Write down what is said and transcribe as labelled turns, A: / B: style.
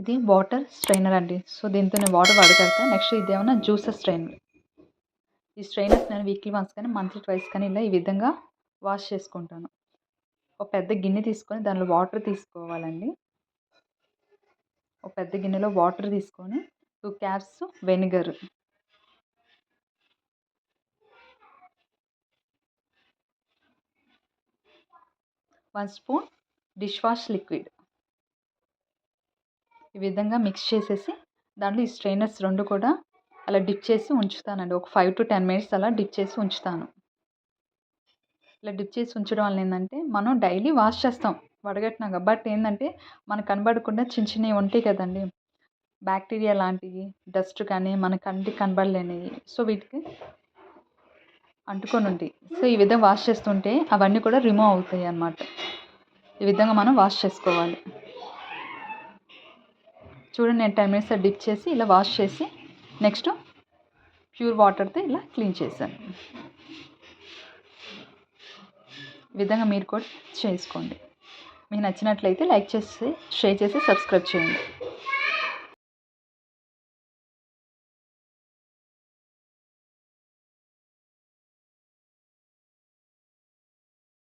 A: ఇది water strainer అండి. So, దీంతో నేను వాటర్ వడకడతా. నెక్స్ట్ ఇదేమన్నా జ్యూసర్ స్ట్రైనర్. ఈ స్ట్రైనర్స్ నేను వీక్లీ వన్స్ కానీ, మంత్లీ ట్వైస్ కానీ ఇలా ఈ విధంగా వాష్ చేసుకుంటాను. ఒక పెద్ద గిన్నె తీసుకొని దానిలో వాటర్ తీసుకోవాలండి. ఒక పెద్ద గిన్నెలో వాటర్ తీసుకొని 2 caps vinegar, 1 spoon dish wash liquid ఈ విధంగా మిక్స్ చేసేసి దాంట్లో ఈ స్ట్రైనర్స్ 2 కూడా అలా డిప్ చేసి ఉంచుతానండి. ఒక 5-10 మినిట్స్ అలా డిప్ చేసి ఉంచుతాను. ఇలా డిప్ చేసి ఉంచడం వల్ల ఏందంటే మనం డైలీ వాష్ చేస్తాం వడగట్టినాక. బట్ ఏందంటే మనకు కనబడకుండా చిన్న చిన్నవి ఉంటాయి కదండీ! బ్యాక్టీరియా లాంటివి, డస్ట్ కానీ మన కంటికి కనబడలేనివి. సో, వీటికి అంటుకొని ఉంటాయి. సో, ఈ విధంగా వాష్ చేస్తుంటే అవన్నీ కూడా రిమూవ్ అవుతాయి అన్నమాట. ఈ విధంగా మనం వాష్ చేసుకోవాలి. చూడండి నేను 10 మినిట్స్ డిప్ చేసి ఇలా వాష్ చేసి నెక్స్ట్ ప్యూర్ వాటర్తో ఇలా క్లీన్ చేశాను. ఈ విధంగా మీరు కూడా చేసుకోండి. మీకు నచ్చినట్లయితే లైక్ చేసి, షేర్ చేసి, సబ్స్క్రైబ్ చేయండి.